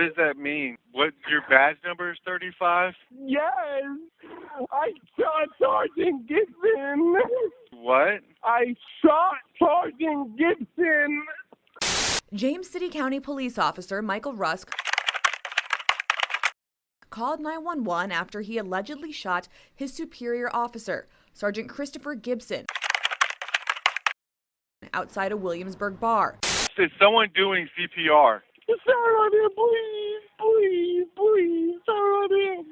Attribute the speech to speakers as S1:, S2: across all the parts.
S1: does that mean? What, your badge number is 35?
S2: Yes, I shot Sergeant Gibson.
S1: What?
S2: I shot Sergeant Gibson.
S3: James City County Police Officer Michael Rusk called 911 after he allegedly shot his superior officer, Sergeant Christopher Gibson, outside a Williamsburg bar.
S1: Is someone doing CPR?
S2: Start on him, please, start on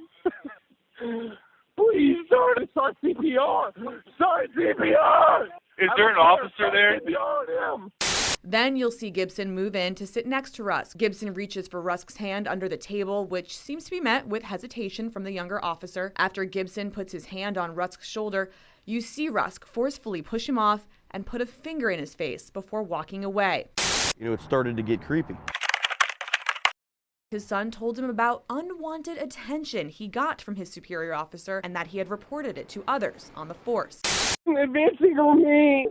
S2: him. Please, start CPR. Start CPR.
S1: Is there an officer there?
S2: CPR on him.
S3: Then you'll see Gibson move in to sit next to Rusk. Gibson reaches for Rusk's hand under the table, which seems to be met with hesitation from the younger officer. After Gibson puts his hand on Rusk's shoulder, you see Rusk forcefully push him off and put a finger in his face before walking away.
S4: It started to get creepy.
S3: His son told him about unwanted attention he got from his superior officer and that he had reported it to others on the force.
S2: Advancing on me.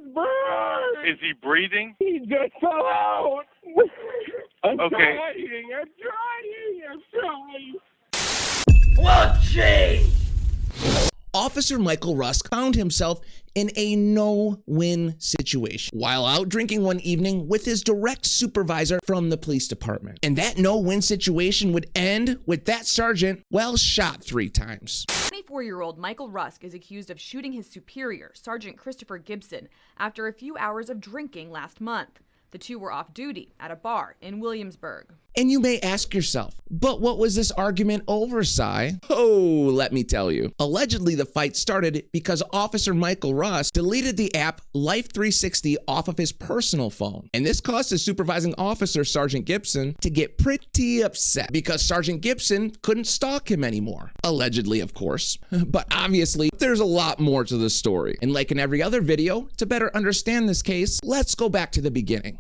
S1: Is he breathing?
S2: He just fell out. I'm
S1: Okay.
S2: trying.
S5: Well, gee! Officer Michael Rusk found himself in a no-win situation while out drinking one evening with his direct supervisor from the police department. And that no-win situation would end with that sergeant, well, shot 3 times.
S3: 24-year-old Michael Rusk is accused of shooting his superior, Sergeant Christopher Gibson, after a few hours of drinking last month. The two were off duty at a bar in Williamsburg.
S5: And you may ask yourself, but what was this argument over, Si? Oh, let me tell you. Allegedly, the fight started because Officer Michael Rusk deleted the app Life 360 off of his personal phone. And this caused his supervising officer, Sergeant Gibson, to get pretty upset because Sergeant Gibson couldn't stalk him anymore. Allegedly, of course. But obviously, there's a lot more to the story. And like in every other video, to better understand this case, let's go back to the beginning.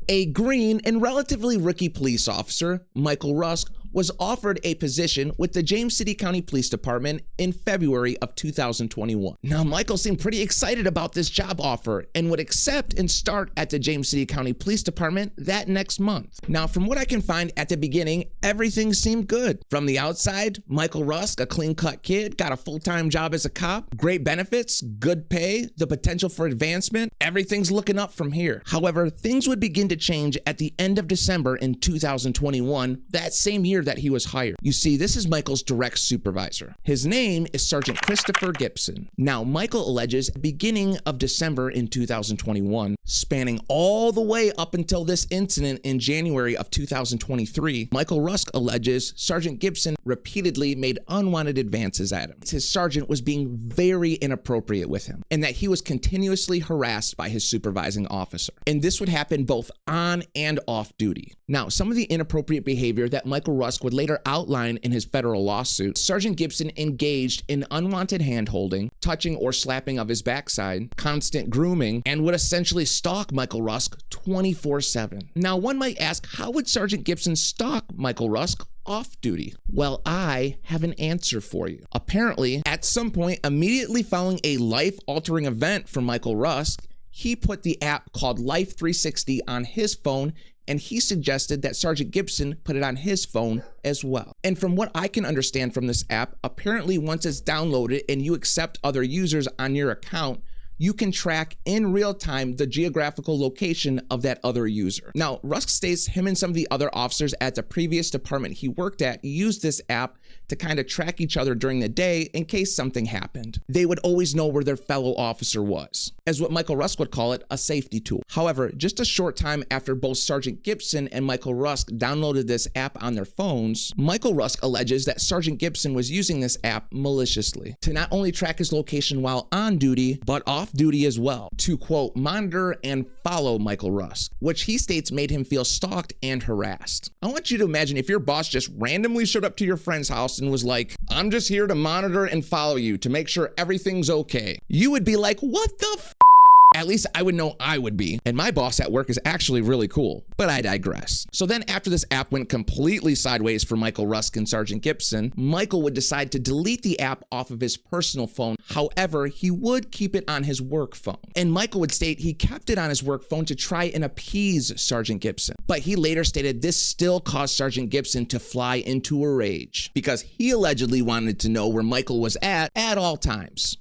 S5: A green and relatively rookie police officer, Michael Rusk, was offered a position with the James City County Police Department in February of 2021. Now, Michael seemed pretty excited about this job offer and would accept and start at the James City County Police Department that next month. Now, from what I can find at the beginning, everything seemed good. From the outside, Michael Rusk, a clean-cut kid, got a full-time job as a cop, great benefits, good pay, the potential for advancement. Everything's looking up from here. However, things would begin to change at the end of December in 2021, that same year that he was hired. You see, this is Michael's direct supervisor. His name is Sergeant Christopher Gibson. Now, Michael alleges at the beginning of December in 2021, spanning all the way up until this incident in January of 2023, Michael Rusk alleges Sergeant Gibson repeatedly made unwanted advances at him. His sergeant was being very inappropriate with him and that he was continuously harassed by his supervising officer. And this would happen both on and off duty. Now, some of the inappropriate behavior that Michael Rusk would later outline in his federal lawsuit, Sergeant Gibson engaged in unwanted hand-holding, touching or slapping of his backside, constant grooming, and would essentially stalk Michael Rusk 24/7. Now, one might ask, how would Sergeant Gibson stalk Michael Rusk off duty? Well, I have an answer for you. Apparently, at some point immediately following a life-altering event for Michael Rusk, he put the app called Life 360 on his phone, and he suggested that Sergeant Gibson put it on his phone as well. And from what I can understand from this app, apparently once it's downloaded and you accept other users on your account, you can track in real time the geographical location of that other user. Now, Rusk states him and some of the other officers at the previous department he worked at used this app to kind of track each other during the day in case something happened. They would always know where their fellow officer was, as what Michael Rusk would call it, a safety tool. However, just a short time after both Sergeant Gibson and Michael Rusk downloaded this app on their phones, Michael Rusk alleges that Sergeant Gibson was using this app maliciously to not only track his location while on duty, but off duty as well, to quote, monitor and follow Michael Rusk, which he states made him feel stalked and harassed. I want you to imagine if your boss just randomly showed up to your friend's house and was like, I'm just here to monitor and follow you to make sure everything's okay. You would be like, what the f? At least I would know I would be. And my boss at work is actually really cool. But I digress. So then after this app went completely sideways for Michael Rusk and Sergeant Gibson, Michael would decide to delete the app off of his personal phone. However, he would keep it on his work phone. And Michael would state he kept it on his work phone to try and appease Sergeant Gibson. But he later stated this still caused Sergeant Gibson to fly into a rage because he allegedly wanted to know where Michael was at all times.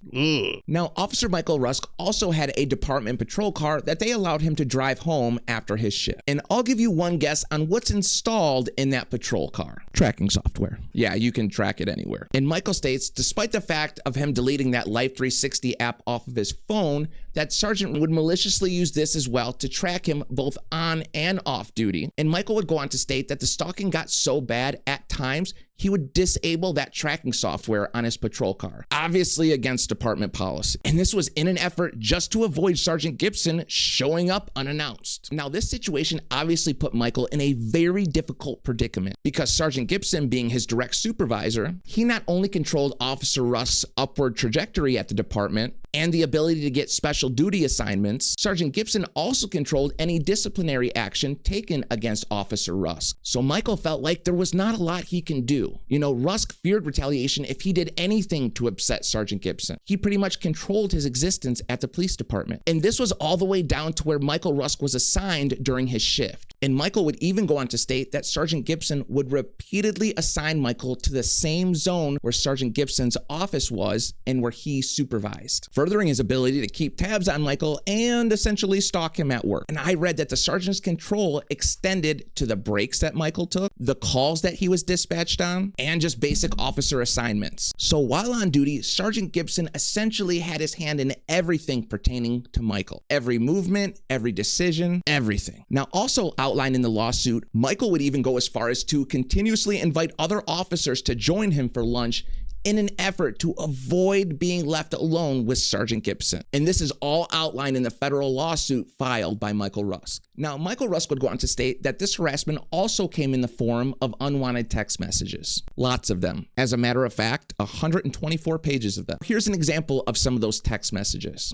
S5: Now, Officer Michael Rusk also had a department patrol car that they allowed him to drive home after his shift. And I'll give you one guess on what's installed in that patrol car. Tracking software. Yeah, you can track it anywhere. And Michael states, despite the fact of him deleting that Life 360 app off of his phone, that Sergeant would maliciously use this as well to track him both on and off duty. And Michael would go on to state that the stalking got so bad at times, he would disable that tracking software on his patrol car, obviously against department policy. And this was in an effort just to avoid Sergeant Gibson showing up unannounced. Now, this situation obviously put Michael in a very difficult predicament because Sergeant Gibson, being his direct supervisor, he not only controlled Officer Rusk's upward trajectory at the department and the ability to get special duty assignments, Sergeant Gibson also controlled any disciplinary action taken against Officer Rusk. So Michael felt like there was not a lot he can do. You know, Rusk feared retaliation if he did anything to upset Sergeant Gibson. He pretty much controlled his existence at the police department. And this was all the way down to where Michael Rusk was assigned during his shift. And Michael would even go on to state that Sergeant Gibson would repeatedly assign Michael to the same zone where Sergeant Gibson's office was and where he supervised, furthering his ability to keep tabs on Michael and essentially stalk him at work. And I read that the sergeant's control extended to the breaks that Michael took, the calls that he was dispatched on, and just basic officer assignments. So while on duty, Sergeant Gibson essentially had his hand in everything pertaining to Michael. Every movement, every decision, everything. Now, also outlined in the lawsuit, Michael would even go as far as to continuously invite other officers to join him for lunch in an effort to avoid being left alone with Sergeant Gibson. And this is all outlined in the federal lawsuit filed by Michael Rusk. Now, Michael Rusk would go on to state that this harassment also came in the form of unwanted text messages. Lots of them. As a matter of fact, 124 pages of them. Here's an example of some of those text messages.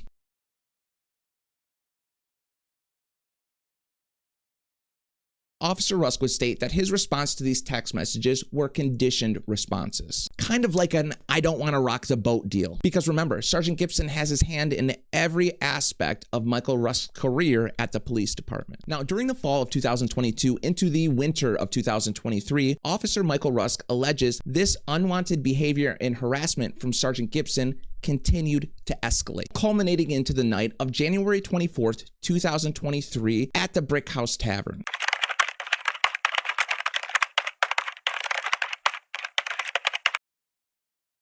S5: Officer Rusk would state that his response to these text messages were conditioned responses. Kind of like an I don't want to rock the boat deal. Because remember, Sergeant Gibson has his hand in every aspect of Michael Rusk's career at the police department. Now, during the fall of 2022 into the winter of 2023, Officer Michael Rusk alleges this unwanted behavior and harassment from Sergeant Gibson continued to escalate, culminating into the night of January 24th, 2023 at the Brick House Tavern.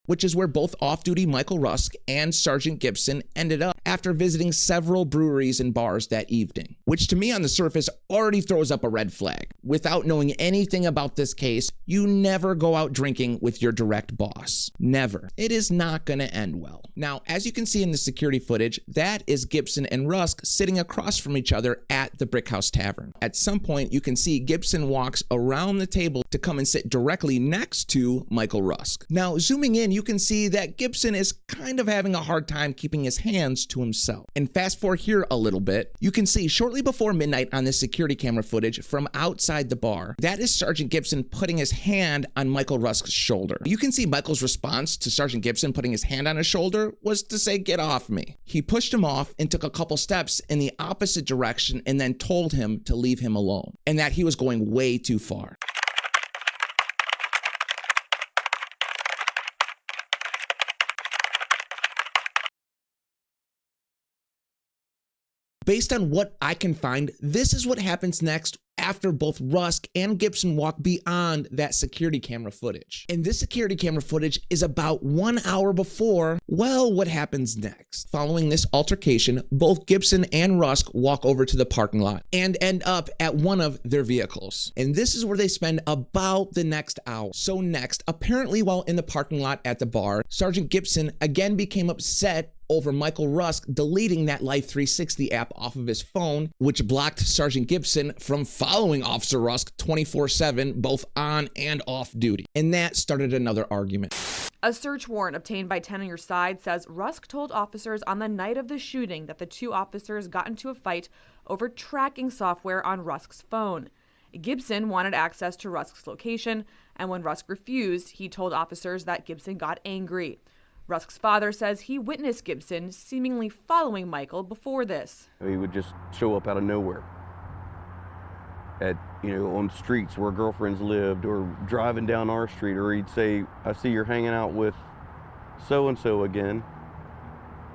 S5: Which is where both off-duty Michael Rusk and Sergeant Gibson ended up after visiting several breweries and bars that evening, which to me on the surface already throws up a red flag. Without knowing anything about this case, you never go out drinking with your direct boss. Never. It is not going to end well. Now, as you can see in the security footage, that is Gibson and Rusk sitting across from each other at the Brick House Tavern. At some point, you can see Gibson walks around the table to come and sit directly next to Michael Rusk. Now, zooming in, you can see that Gibson is kind of having a hard time keeping his hands to himself. And fast forward here a little bit, you can see shortly before midnight on this security camera footage from outside the bar, that is Sergeant Gibson putting his hand on Michael Rusk's shoulder. You can see Michael's response to Sergeant Gibson putting his hand on his shoulder was to say, "Get off me." He pushed him off and took a couple steps in the opposite direction and then told him to leave him alone and that he was going way too far. Based on what I can find, this is what happens next after both Rusk and Gibson walk beyond that security camera footage. And this security camera footage is about 1 hour before, well, what happens next? Following this altercation, both Gibson and Rusk walk over to the parking lot and end up at one of their vehicles. And this is where they spend about the next hour. So next, apparently while in the parking lot at the bar, Sergeant Gibson again became upset over Michael Rusk deleting that Life 360 app off of his phone, which blocked Sergeant Gibson from following Officer Rusk 24/7, both on and off duty. And that started another argument.
S3: A search warrant obtained by 10 on Your Side says Rusk told officers on the night of the shooting that the two officers got into a fight over tracking software on Rusk's phone. Gibson wanted access to Rusk's location, and when Rusk refused, he told officers that Gibson got angry. Rusk's father says he witnessed Gibson seemingly following Michael before this.
S4: He would just show up out of nowhere at, on streets where girlfriends lived, or driving down our street, or he'd say, "I see you're hanging out with so-and-so again."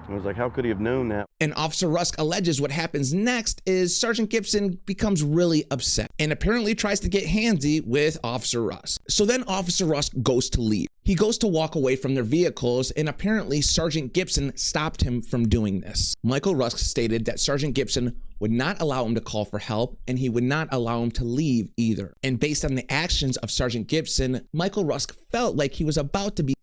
S4: I was like, how could he have known that?
S5: And Officer Rusk alleges what happens next is Sergeant Gibson becomes really upset and apparently tries to get handsy with Officer Rusk. So then Officer Rusk goes to leave. He goes to walk away from their vehicles, and apparently Sergeant Gibson stopped him from doing this. Michael Rusk stated that Sergeant Gibson would not allow him to call for help, and he would not allow him to leave either. And based on the actions of Sergeant Gibson, Michael Rusk felt like he was about to be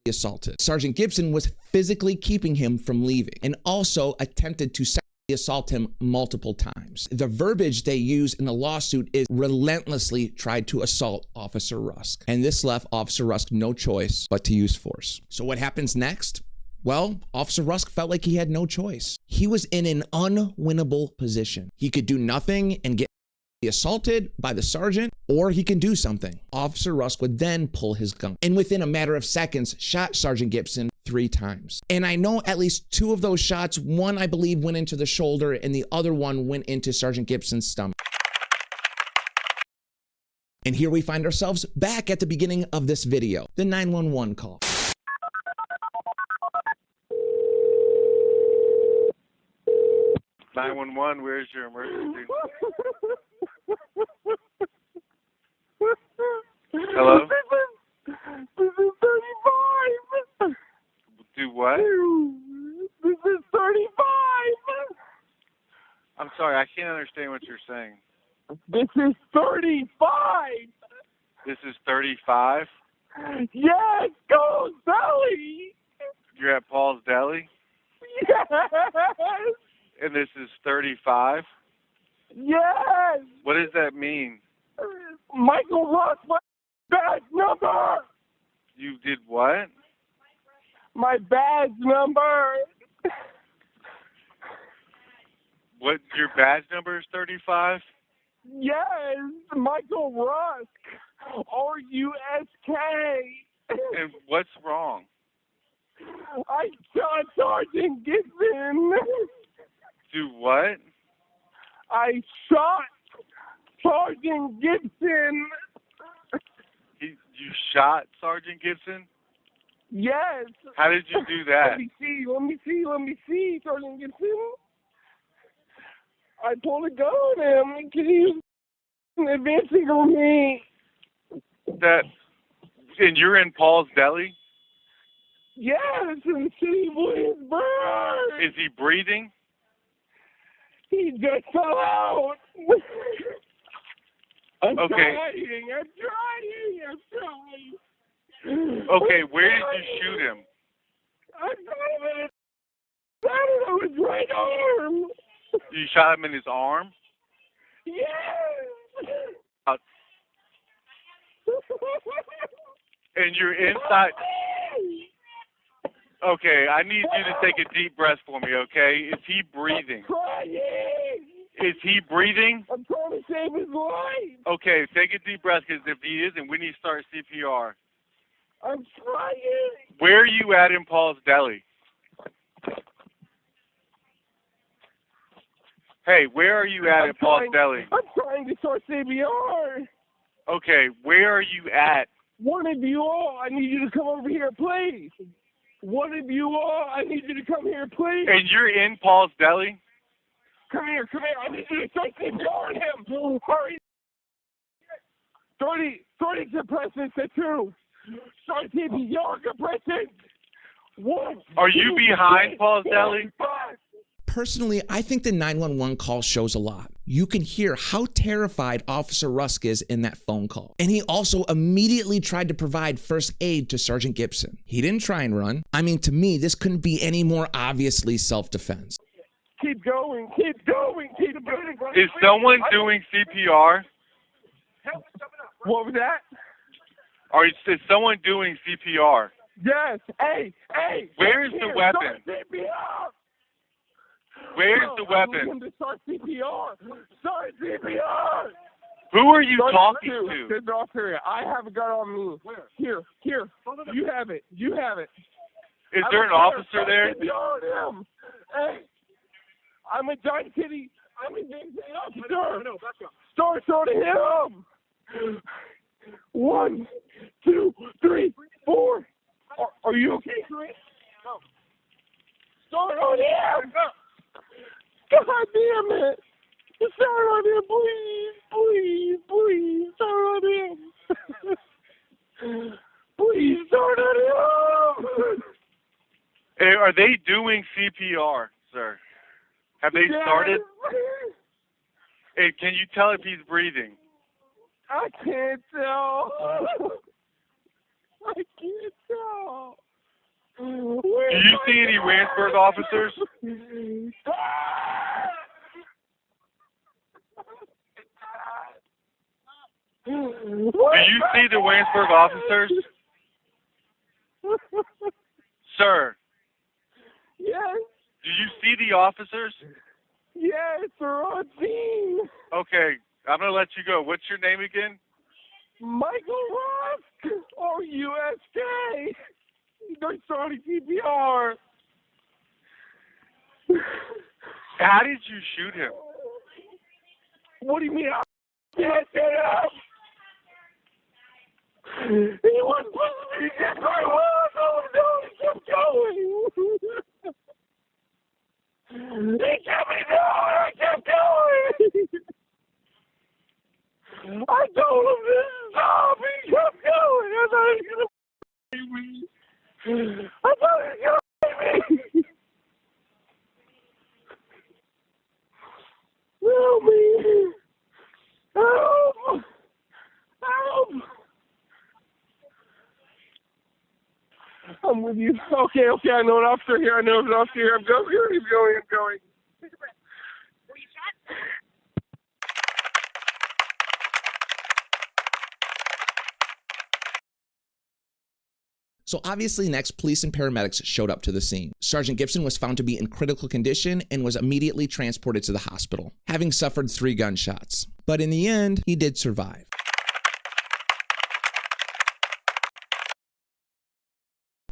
S5: assaulted. Sergeant Gibson was physically keeping him from leaving and also attempted to sexually assault him multiple times. The verbiage they use in the lawsuit is relentlessly tried to assault Officer Rusk. And this left Officer Rusk no choice but to use force. So what happens next? Well, Officer Rusk felt like he had no choice. He was in an unwinnable position. He could do nothing and get assaulted by the sergeant, or he can do something. Officer Rusk would then pull his gun and within a matter of seconds shot Sergeant Gibson 3 times. And I know at least 2 of those shots, one I believe went into the shoulder and the other one went into Sergeant Gibson's stomach. And here we find ourselves back at the beginning of this video, the 911 call.
S1: Where's your emergency? Hello?
S2: This is 35.
S1: Do what?
S2: This is 35.
S1: I'm sorry, I can't understand what you're saying.
S2: This is 35.
S1: This is 35?
S2: Yes, go Sally.
S1: You're at Paul's Deli?
S2: Yes.
S1: And this is 35?
S2: Yes.
S1: What does that mean?
S2: Michael Rusk, my badge number.
S1: You did what?
S2: My badge number.
S1: What, your badge number is 35?
S2: Yes, Michael Rusk. R-U-S-K.
S1: And what's wrong?
S2: I shot Sergeant Gibson.
S1: Do what?
S2: I shot Sergeant Gibson.
S1: You shot Sergeant Gibson?
S2: Yes.
S1: How did you do that?
S2: Let me see, Sergeant Gibson. I pulled a gun on him because he was advancing on me.
S1: And you're in Paul's Deli?
S2: Yes, in the city of Williamsburg.
S1: Is he breathing?
S2: He just fell out. I'm trying.
S1: Okay, where did you shoot him?
S2: I shot him in his right arm.
S1: You shot him in his arm?
S2: Yes.
S1: And you're inside. Okay, I need you to take a deep breath for me, okay? Is he breathing?
S2: I'm trying.
S1: Is he breathing?
S2: I'm trying to save his life.
S1: Okay, take a deep breath, because if he isn't, we need to start CPR.
S2: I'm trying.
S1: Where are you at in Paul's Deli? Hey, where are you at Paul's Deli?
S2: I'm trying to start CPR.
S1: Okay, where are you at?
S2: One of you all, I need you to come over here, please. One of you all, I need you to come here, please.
S1: And you're in Paul's Deli?
S2: Come here. I need you to start CPR him. Hurry. 30 suppressants at 2. Start CPR suppressants. 1.
S1: Are you behind Paul's Deli?
S5: Personally, I think the 911 call shows a lot. You can hear how terrified Officer Rusk is in that phone call. And he also immediately tried to provide first aid to Sergeant Gibson. He didn't try and run. I mean, to me, this couldn't be any more obviously self-defense.
S2: Keep going, keep going, keep going.
S1: Is someone doing CPR?
S2: What was that?
S1: Or is someone doing CPR?
S2: Yes. Hey.
S1: Where's the weapon?
S2: Start CPR.
S1: Where's the
S2: I need
S1: weapon?
S2: him to start CPR. Start CPR.
S1: Who are you talking to?
S2: There's an officer. I have a gun on me. Where? Here. You have it.
S1: Is there an officer there?
S2: CPR him. Hey. I'm a giant kitty. I'm a giant kitty officer. No, back up. Start shooting him. 1, 2, 3, 4. Are you okay, Chris? No. Start on him. God damn it. Start on him, please. Start on him. Please start on him.
S1: Hey, are they doing CPR, sir? Have they started? Hey, can you tell if he's breathing?
S2: I can't tell.
S1: Do you see any Randsburg officers? Do you see the Randsburg officers? Sir?
S2: Yes.
S1: Do you see the officers?
S2: Yes, they're on scene.
S1: Okay, I'm going to let you go. What's your name again?
S2: Michael Rusk, R-U-S-K. They're starting CPR.
S1: How did you shoot him?
S2: What do you mean? I can't get up. He wasn't supposed to be this way. No, he kept going. He kept me going. I kept going. I told him to stop. He kept going. I thought he was going to me. I thought he was going to me. Help me. Help. I'm with you. Okay, I know an officer here. I'm going. Take a breath. Were you shot?
S5: So obviously next, police and paramedics showed up to the scene. Sergeant Gibson was found to be in critical condition and was immediately transported to the hospital, having suffered 3 gunshots. But in the end, he did survive.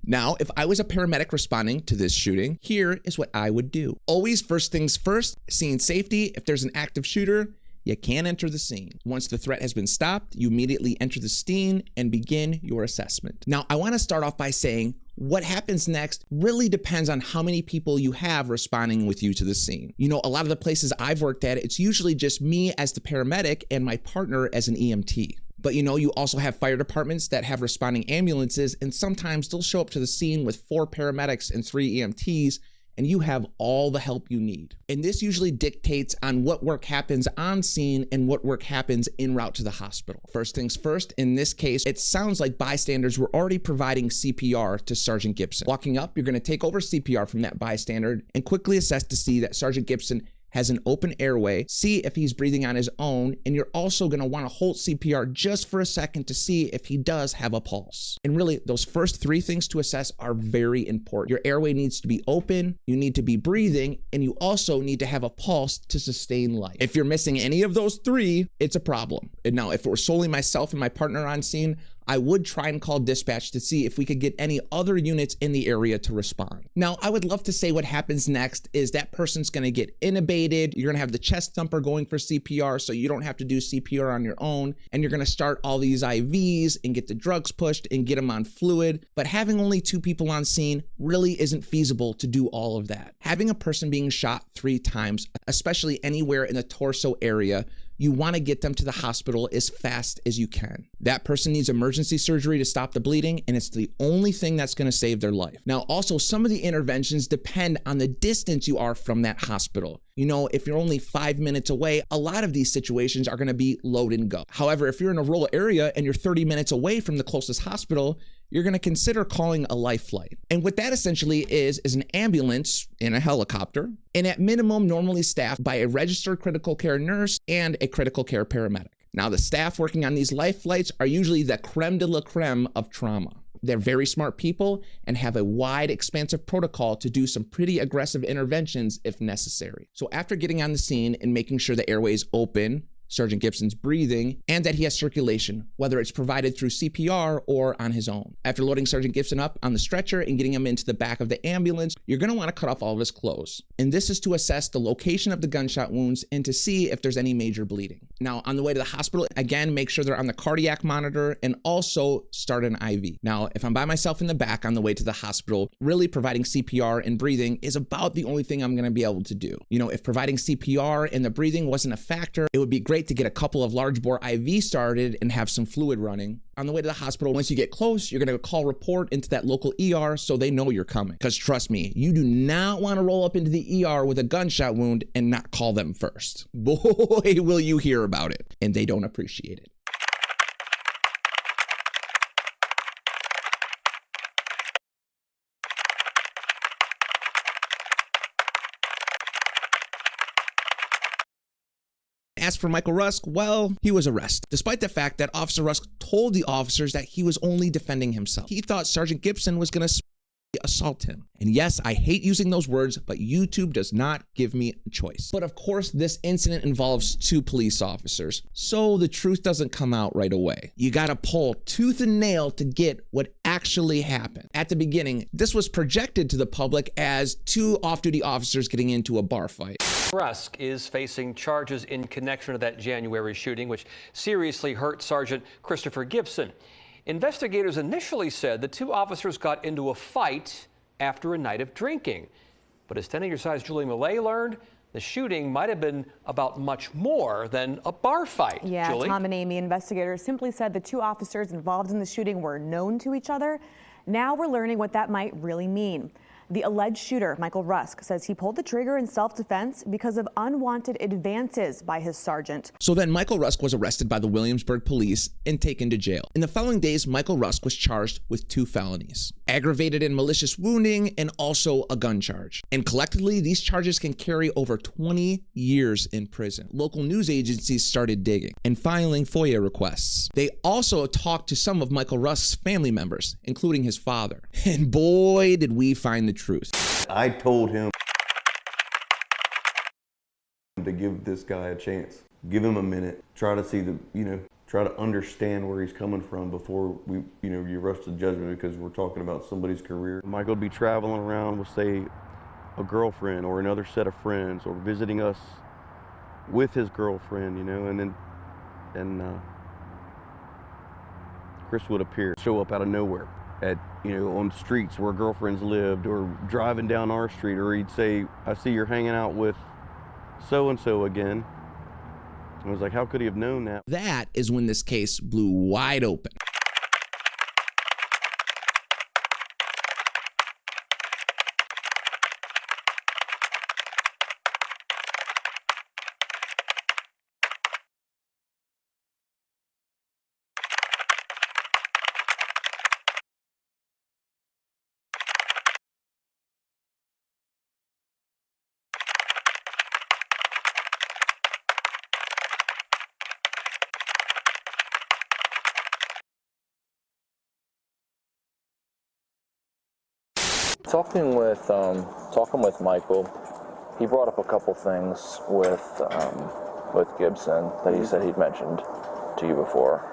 S5: Now, if I was a paramedic responding to this shooting, here is what I would do. Always first things first, scene safety. If there's an active shooter, you can't enter the scene. Once the threat has been stopped, you immediately enter the scene and begin your assessment. Now, I want to start off by saying what happens next really depends on how many people you have responding with you to the scene. You know, a lot of the places I've worked at, it's usually just me as the paramedic and my partner as an EMT. But you know, you also have fire departments that have responding ambulances, and sometimes they'll show up to the scene with 4 paramedics and 3 EMTs, and you have all the help you need. And this usually dictates on what work happens on scene and what work happens en route to the hospital. First things first, in this case, it sounds like bystanders were already providing CPR to Sergeant Gibson. Walking up, you're gonna take over CPR from that bystander and quickly assess to see that Sergeant Gibson has an open airway, see if he's breathing on his own, and you're also gonna wanna hold CPR just for a second to see if he does have a pulse. And really, those first 3 things to assess are very important. Your airway needs to be open, you need to be breathing, and you also need to have a pulse to sustain life. If you're missing any of those 3, it's a problem. And now, if it were solely myself and my partner on scene, I would try and call dispatch to see if we could get any other units in the area to respond. Now, I would love to say what happens next is that person's gonna get intubated, you're gonna have the chest thumper going for CPR so you don't have to do CPR on your own, and you're gonna start all these IVs and get the drugs pushed and get them on fluid. But having only 2 people on scene really isn't feasible to do all of that. Having a person being shot 3 times, especially anywhere in the torso area, you want to get them to the hospital as fast as you can. That person needs emergency surgery to stop the bleeding, and it's the only thing that's going to save their life. Now, also, some of the interventions depend on the distance you are from that hospital. You know, if you're only 5 minutes away, a lot of these situations are going to be load and go. However, if you're in a rural area and you're 30 minutes away from the closest hospital, you're going to consider calling a life flight. And what that essentially is an ambulance in a helicopter, and at minimum normally staffed by a registered critical care nurse and a critical care paramedic. Now, the staff working on these life flights are usually the creme de la creme of trauma. They're very smart people and have a wide, expansive protocol to do some pretty aggressive interventions if necessary. So after getting on the scene and making sure the airway is open, Sergeant Gibson's breathing, and that he has circulation, whether it's provided through CPR or on his own. After loading Sergeant Gibson up on the stretcher and getting him into the back of the ambulance, you're going to want to cut off all of his clothes. And this is to assess the location of the gunshot wounds and to see if there's any major bleeding. Now, on the way to the hospital, again, make sure they're on the cardiac monitor and also start an IV. Now, if I'm by myself in the back on the way to the hospital, really providing CPR and breathing is about the only thing I'm going to be able to do. You know, if providing CPR and the breathing wasn't a factor, it would be great to get a couple of large bore IV started and have some fluid running. On the way to the hospital, once you get close, you're going to call report into that local ER so they know you're coming. Because trust me, you do not want to roll up into the ER with a gunshot wound and not call them first. Boy, will you hear about it. And they don't appreciate it. As for Michael Rusk, well, he was arrested, despite the fact that Officer Rusk told the officers that he was only defending himself. He thought Sergeant Gibson was going to assault him. And yes, I hate using those words, but YouTube does not give me a choice. But of course, this incident involves 2 police officers, so the truth doesn't come out right away. You gotta pull tooth and nail to get what actually happened. At the beginning, this was projected to the public as 2 off-duty officers getting into a bar fight.
S6: Rusk is facing charges in connection to that January shooting, which seriously hurt Sergeant Christopher Gibson. Investigators initially said the 2 officers got into a fight after a night of drinking. But as 10 on your side's Julie Millay learned, the shooting might have been about much more than a bar fight.
S3: Yeah,
S6: Julie?
S3: Tom and Amy, investigators simply said the 2 officers involved in the shooting were known to each other. Now we're learning what that might really mean. The alleged shooter, Michael Rusk, says he pulled the trigger in self-defense because of unwanted advances by his sergeant.
S5: So then Michael Rusk was arrested by the Williamsburg police and taken to jail. In the following days, Michael Rusk was charged with 2 felonies, aggravated and malicious wounding, and also a gun charge. And collectively, these charges can carry over 20 years in prison. Local news agencies started digging and filing FOIA requests. They also talked to some of Michael Rusk's family members, including his father. And boy, did we find the truth.
S4: I told him to give this guy a chance. Give him a minute. Try to see the, try to understand where he's coming from before you rush to judgment, because we're talking about somebody's career. Michael would be traveling around with, say, a girlfriend or another set of friends, or visiting us with his girlfriend, and Chris would appear, show up out of nowhere at, on streets where girlfriends lived, or driving down our street, or he'd say, I see you're hanging out with so-and-so again. I was like, how could he have known that?
S5: That is when this case blew wide open.
S7: Talking with Michael, he brought up a couple things with Gibson that he said he'd mentioned to you before.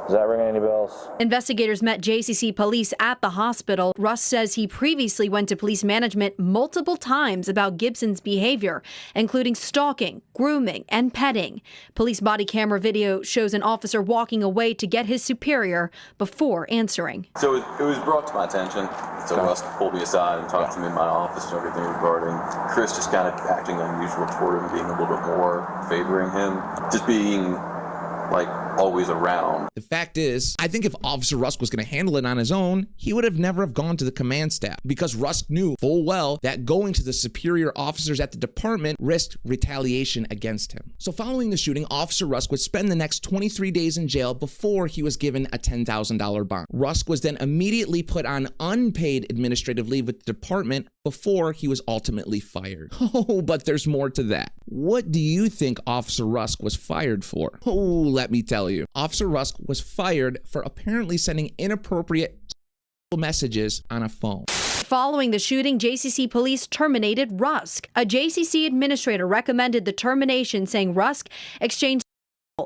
S7: Does that ring any bells?
S8: Investigators met JCC police at the hospital. Rusk says he previously went to police management multiple times about Gibson's behavior, including stalking, grooming, and petting. Police body camera video shows an officer walking away to get his superior before answering.
S9: So it was brought to my attention. So Rusk pulled me aside and talked to me in my office and everything regarding Chris just kind of acting unusual toward him, being a little bit more favoring him, just being like always around.
S5: The fact is, I think if Officer Rusk was going to handle it on his own, he would have never have gone to the command staff, because Rusk knew full well that going to the superior officers at the department risked retaliation against him. So following the shooting, Officer Rusk would spend the next 23 days in jail before he was given a $10,000 bond. Rusk was then immediately put on unpaid administrative leave with the department before he was ultimately fired. Oh, but there's more to that. What do you think Officer Rusk was fired for? Oh, let me tell you. Officer Rusk was fired for apparently sending inappropriate messages on a phone.
S8: Following the shooting, JCC police terminated Rusk. A JCC administrator recommended the termination, saying Rusk exchanged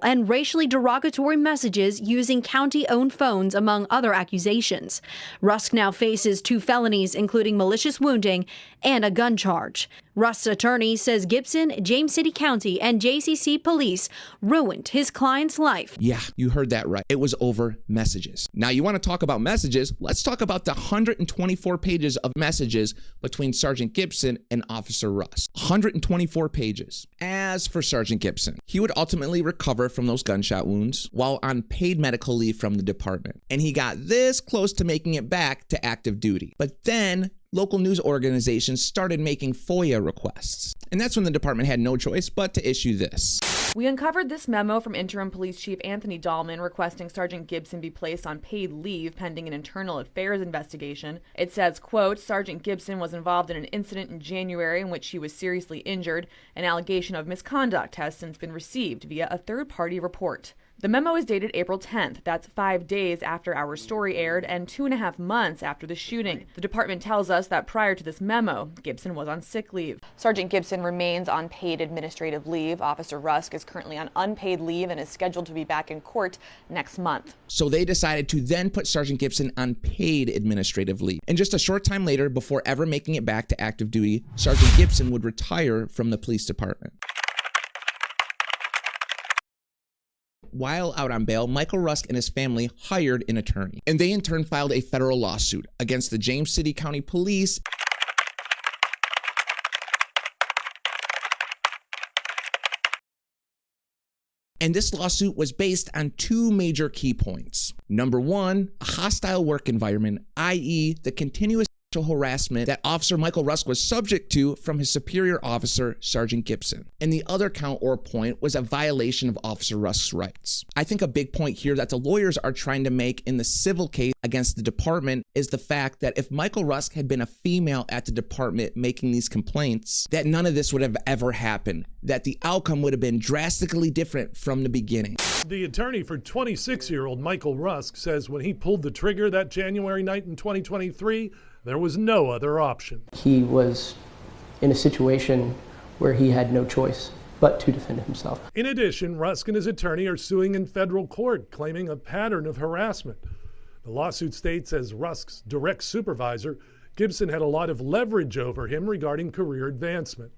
S8: and racially derogatory messages using county-owned phones, among other accusations. Rusk now faces 2 felonies, including malicious wounding and a gun charge. Rusk's attorney says Gibson, James City County, and JCC police ruined his client's life.
S5: Yeah, you heard that right. It was over messages. Now, you want to talk about messages? Let's talk about the 124 pages of messages between Sergeant Gibson and Officer Rusk. 124 pages. As for Sergeant Gibson, he would ultimately recover from those gunshot wounds while on paid medical leave from the department. And he got this close to making it back to active duty. But then local news organizations started making FOIA requests. And that's when the department had no choice but to issue this.
S3: We uncovered this memo from Interim Police Chief Anthony Dahlman requesting Sergeant Gibson be placed on paid leave pending an internal affairs investigation. It says, quote, Sergeant Gibson was involved in an incident in January in which he was seriously injured. An allegation of misconduct has since been received via a third-party report. The memo is dated April 10th. That's 5 days after our story aired and 2.5 months after the shooting. The department tells us that prior to this memo, Gibson was on sick leave. Sergeant Gibson remains on paid administrative leave. Officer Rusk is currently on unpaid leave and is scheduled to be back in court next month.
S5: So they decided to then put Sergeant Gibson on paid administrative leave. And just a short time later, before ever making it back to active duty, Sergeant Gibson would retire from the police department. While out on bail, Michael Rusk and his family hired an attorney, and they in turn filed a federal lawsuit against the James City County Police and this lawsuit was based on 2 major key points. Number 1, a hostile work environment, i.e. the continuous harassment that Officer Michael Rusk was subject to from his superior officer, Sergeant Gibson. And the other count or point was a violation of Officer Rusk's rights. I think a big point here that the lawyers are trying to make in the civil case against the department is the fact that if Michael Rusk had been a female at the department making these complaints, that none of this would have ever happened, that the outcome would have been drastically different from the beginning.
S10: The attorney for 26-year-old Michael Rusk says when he pulled the trigger that January night in 2023, there was no other option.
S11: He was in a situation where he had no choice but to defend himself.
S10: In addition, Rusk and his attorney are suing in federal court, claiming a pattern of harassment. The lawsuit states as Rusk's direct supervisor, Gibson had a lot of leverage over him regarding career advancement.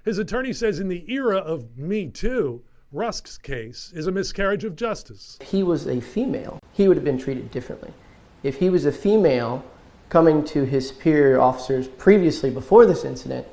S10: His attorney says in the era of Me Too, Rusk's case is a miscarriage of justice.
S11: If he was a female, he would have been treated differently. If he was a female coming to his superior officers previously before this incident,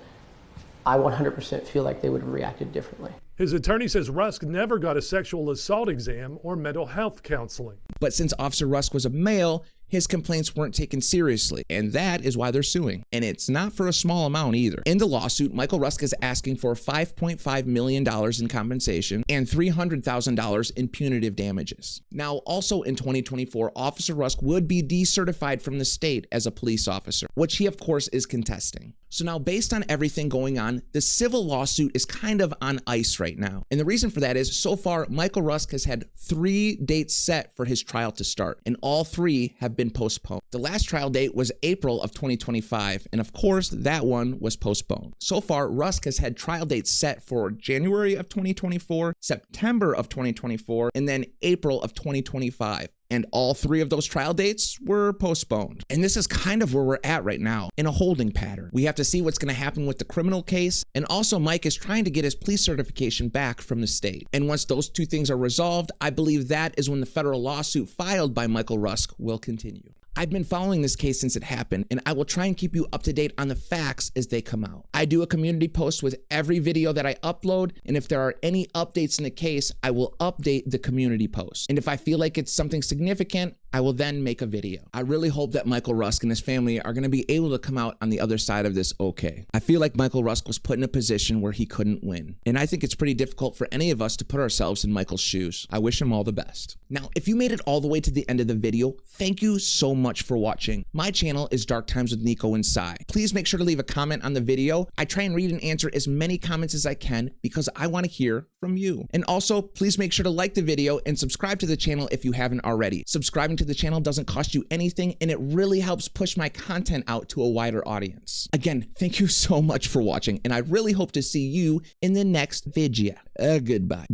S11: I 100% feel like they would have reacted differently.
S10: His attorney says Rusk never got a sexual assault exam or mental health counseling.
S5: But since Officer Rusk was a male, his complaints weren't taken seriously, and that is why they're suing. And it's not for a small amount either. In the lawsuit, Michael Rusk is asking for $5.5 million in compensation and $300,000 in punitive damages. Now, also in 2024, Officer Rusk would be decertified from the state as a police officer, which he, of course, is contesting. So now, based on everything going on, the civil lawsuit is kind of on ice right now. And the reason for that is, so far, Michael Rusk has had 3 dates set for his trial to start, and all 3 have been postponed. The last trial date was April of 2025, and of course, that one was postponed. So far, Rusk has had trial dates set for January of 2024, September of 2024, and then April of 2025. And all 3 of those trial dates were postponed. And this is kind of where we're at right now, in a holding pattern. We have to see what's going to happen with the criminal case, and also Mike is trying to get his police certification back from the state. And once those 2 things are resolved, I believe that is when the federal lawsuit filed by Michael Rusk will continue. I've been following this case since it happened, and I will try and keep you up to date on the facts as they come out. I do a community post with every video that I upload, and if there are any updates in the case, I will update the community post. And if I feel like it's something significant, I will then make a video. I really hope that Michael Rusk and his family are going to be able to come out on the other side of this okay. I feel like Michael Rusk was put in a position where he couldn't win, and I think it's pretty difficult for any of us to put ourselves in Michael's shoes. I wish him all the best. Now, if you made it all the way to the end of the video, thank you so much for watching. My channel is Dark Times with Nico and Sai. Please make sure to leave a comment on the video. I try and read and answer as many comments as I can because I want to hear from you. And also, please make sure to like the video and subscribe to the channel if you haven't already. Subscribing to the channel doesn't cost you anything, and it really helps push my content out to a wider audience. Again, thank you so much for watching, and I really hope to see you in the next video. Goodbye.